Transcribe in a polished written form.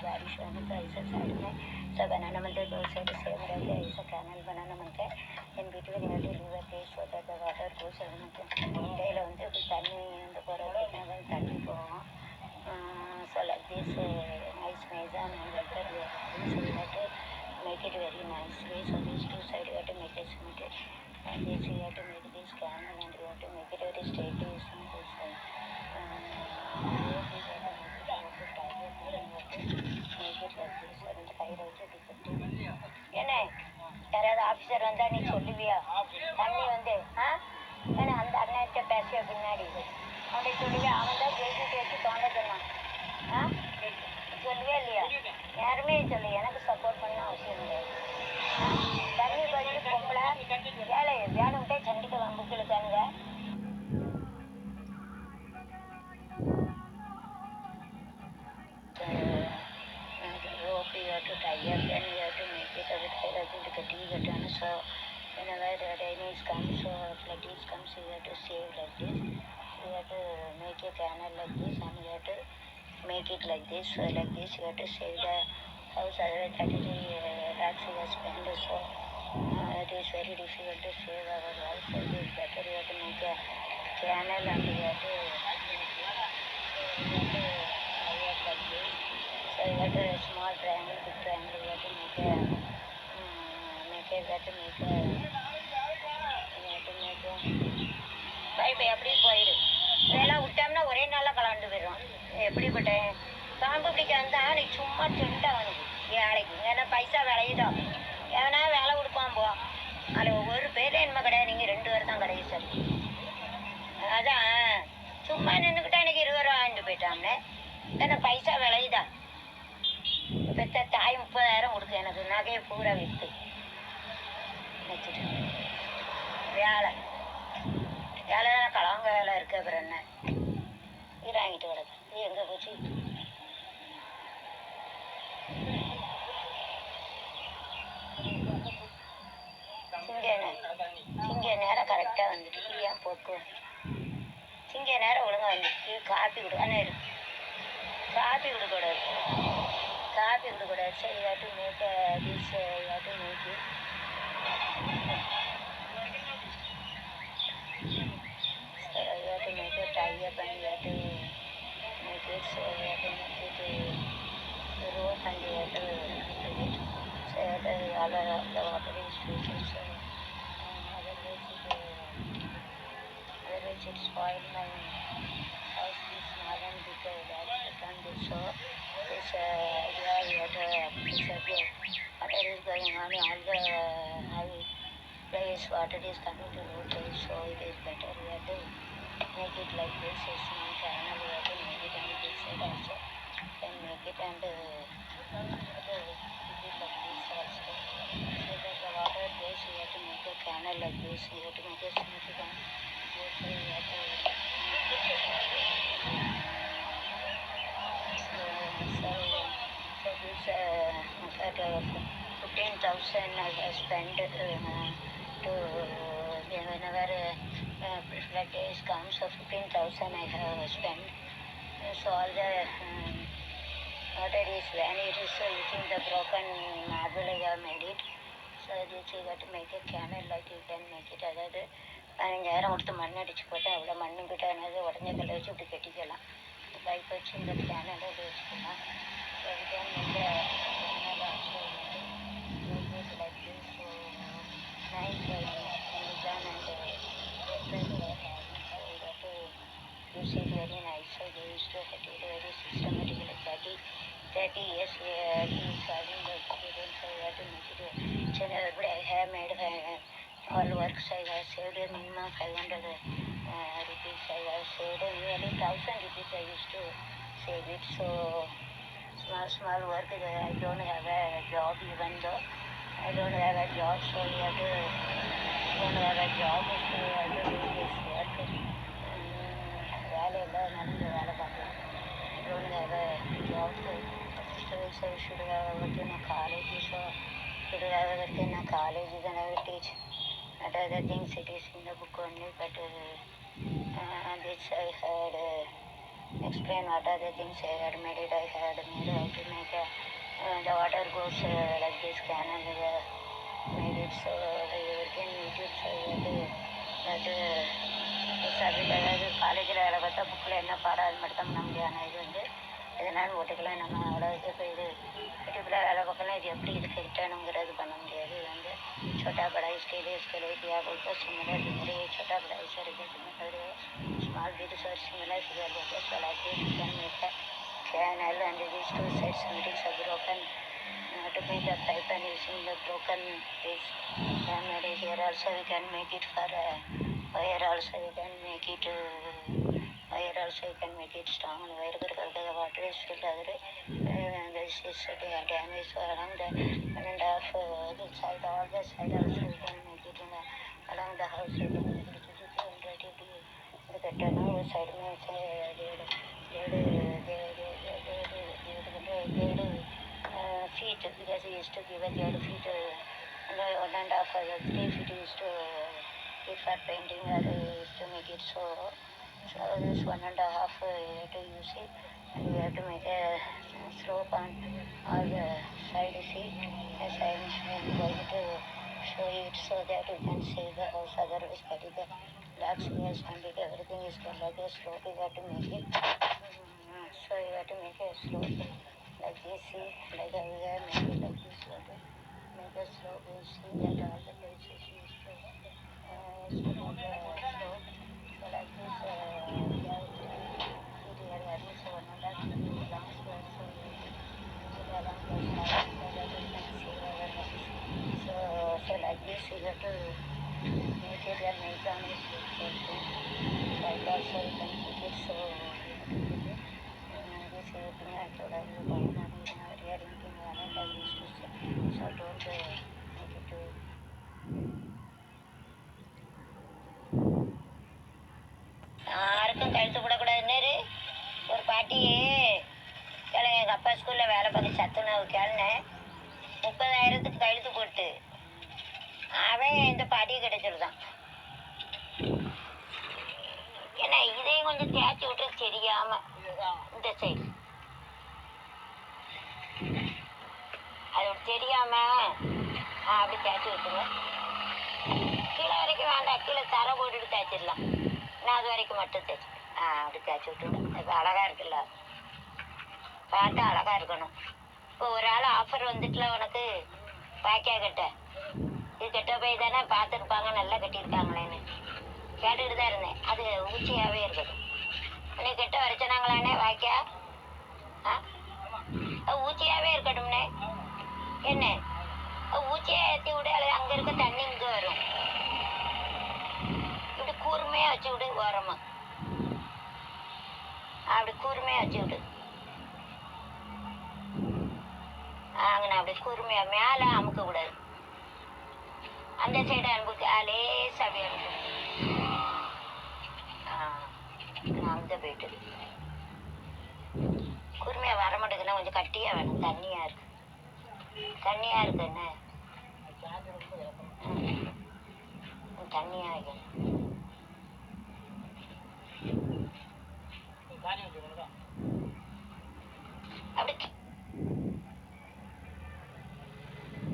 बारिश होने तो ऐसा साइड में सब बनाना मिलता है, दो साइड सेम रहते हैं, ऐसा कैनल बनाना मिलता है. In between you have to leave a place so that the water goes into இடையில வந்து தண்ணி வந்து போகிறதுக்கு வந்து தண்ணி போகும். So like this nice maisan and water we are having, so we have to make it very nicely. So these two side you have to make it cemented, and this you have to make this canal, and you have to make it very straight to this side. Road we have to make it over to tie it, and you have to make it like this. And fire also different. என்ன யாராவது officer வந்தால் நீ சொல்லுவியா தண்ணி வந்து ஏன்னா அந்த அண்ணன்கிட்ட பேசிய பின்னாடி அவனை சொல்லுவியா அவன் தான் பேசிட்டு வச்சு தோண்ட சொன்னான் சொல்லுவே இல்லையா யாருமே சொல்லு எனக்கு சப்போர்ட் பண்ண அவசியம் கிடையாது தண்ணி பறிச்சு பொம்பளை வேலை விட்டு சண்டிக்கு வம்புக்கு இழுக்கானுங்க you have to tie up, then you have to make it a bit higher to get it done. So whenever the rains comes, so floodings comes, you have to save like this. You have to make a canal like this, and you have to make it like this. So like this, you have to save the house. Otherwise, that is lakhs you have spent. So it is very difficult to save our life. So it is better you have to make a canal, and you have to like this. So you have to small triangle, big triangle, you have to make a இப்போ எப்படி போயிடு இதெல்லாம் விட்டோம்னா ஒரே நாளில் கலண்டு போயிடும் எப்படிப்பட்ட பாம்பு பிடிக்க வந்தால் நீ சும்மா திண்டா அவனுக்கு வேலைக்கு ஏன்னா பைசா விளையுதோ எவனா வேலை கொடுப்பான் போ அதில் ஒவ்வொரு பேரும் என்ன கிடையாது நீங்கள் 2 பேர் தான் கிடையாது சார் அதான் சும்மா நின்றுக்கிட்டா எனக்கு 20 ரூபா வாங்கிட்டு போயிட்டாங்கன்னு ஏன்னா பைசா விளையுதா பெற்ற தாய் 30,000 கொடுக்கு எனக்கு நகையை பூரா விற்று வச்சுட்டு வேலை தானே கலவங்க வேலை இருக்குது அப்புறம் என்ன இது வாங்கிட்டு கிடக்கு இது எங்கே போச்சு சிங்க நேரம் கரெக்டாக வந்துட்டு ஏன் போக்குவேன் சிங்க நேரம் ஒழுங்காக வந்துட்டு காப்பி கொடுக்கானே இருக்கு காப்பி கொடுக்கூடாது சரி you have to make this you have to make it so you have to make a tie up and you have to make it so you have to make it the rope and you have to do it so you have to all the water is filtered so otherwise it spoil my house is small and big that's I can't do so this yeah you have to preserve your water is going on all the high place water is coming to road place so it is better we have to make it like this a small canal we have to make it on this side also and make it and keep it like this also so that the water goes you have to make a canal like this you have to make a smooth canal so you have to at 15,000 I have spent to whenever flood days come so 15,000 I have spent so all the water is when it is using the broken marble I have made it so this you got to make a canal like you can make it அதாவது 15,000 கொடுத்து மண் அடிச்சு போட்டு அவ்வளோ மண்ணும் கிட்ட என்னது உடஞ்ச கல்லை வச்சு இப்படி கட்டிக்கலாம் பைப் வச்சு இந்த கேனல் வச்சுக்கலாம் so we can make a canal also make it like this so nice design and different so we have to use it very nice so they used to have it very systematically 30 years he is having the experience so we have to make it everybody I have made all works I have saved minimum 500 rupees I have saved nearly 1,000 rupees I used to save it so small work I don't have a job even though I don't have a job so you have to don't have a job so you have to do this work வேலை எல்லாம் நடந்து வேலை பார்க்கலாம் I don't have a job so I should have worked in a college so should have worked in a college then I will teach and other things it is in the book only but this I had explain what are the things I had made it. I had made how to make the water goes like this canal made it so again YouTube so that அதாவது காலேஜில் வேலை பார்த்தா புக்கில் என்ன பாடம் அது மட்டும் தான் பண்ண முடியாது. இது வந்து எதனாலும் போட்டுக்கலாம். நம்ம அவ்வளோ இப்போ இது யூடியூப்பில் வேலை பார்க்கலாம். இது எப்படி இது ஃபிட்டானுங்கிறது பண்ண முடியாது. இது வந்து छोटा बड़ा इसके लिए इसके लिए दिया बोलते सिमिलर मेरे छोटा बड़ा इस तरीके सिमिलर स्मॉल वीडियोस और सिमिलर फिगर बोलते so like this you can make a channel and these two sides something are broken to make a pipe and using the broken piece and maybe here also we can make it for wire also we can make it wire also you can make it strong wire करके water is filled other this is damage so along the 1.5 the side all the side also we can make it in along the house we can make it to ready to the better now side में से feet because we used to give a 3 feet and 1.5 3 feet used to give for painting and used to make it so this 1.5 you have to use it and we have to make a slope on all the side see as I am going to show it so that you can see the house otherwise that is the black stairs and it everything is like a slope you have to make it so you have to make a slope like this see like we have made it like this make a slope you see that all the places used to make a slope so like this we have to see here that is 1.5 long square so along the side so that you can see our house so like this you have to make it and make down is like also you can make it so this is thing I told you about hearing thing and I used to say so don't make it to யாருக்கும் கழுத்து போடக்கூடாதுன்னு ஒரு பாட்டியே எங்கள் அப்பா ஸ்கூலில் வேலை பார்க்க சத்துணவு கேளுனேன் 30,000க்கு கழுத்து போட்டு அவன் இந்த பாட்டியை கிடைச்சிருந்தான். ஏன்னா இதையும் கொஞ்சம் தேய்ச்சி விட்டு தெரியாம இந்த சைடு அது தெரியாம அப்படி தேய்ச்சி விட்டுருவேன். கீழே வரைக்கும் வேண்டாம், கீழே தரை போட்டுட்டு தேய்ச்சிடலாம். நான் அது வரைக்கும் மட்டும் தேய்ச்சி அப்படி தேய்ச்சி விட்டுருவேன். இப்போ அழகா இருக்குல்ல, பார்த்தா அழகா இருக்கணும். இப்போ ஒரு ஆள் ஆஃபர் வந்துட்டுல உனக்கு வாய்க்கா கட்ட இது கெட்ட போய் தானே பார்த்துருப்பாங்க நல்லா கட்டியிருக்காங்களேன்னு கேட்டுக்கிட்டு தான் இருந்தேன். அது ஊச்சியாகவே இருக்கட்டும். நீ கெட்ட வரைச்சனாங்களானே வாய்க்கா ஊச்சியாகவே இருக்கட்டும்னே. என்ன ஊச்சியாக ஏற்றி விடு, அல்லது அங்கே இருக்க தண்ணி இங்கே வரும். இப்படி கூர்மையாக வச்சு விடு, ஓரமாக அப்படி கூர்மையாக வச்சு விடு. அங்கே அப்படி கூர்மையாக மேலே அமுக்க கூடாது. அந்த சைடு அனுப்புக்கு லேசாக அனுப்பு. அங்கே போயிட்டு கூர்மையாக வர மாட்டேங்குதுன்னா கொஞ்சம் கட்டியாக வேணும். தண்ணியாக இருக்கு, தண்ணியாக இருக்குன்னு தண்ணியாக வைக்கணும்.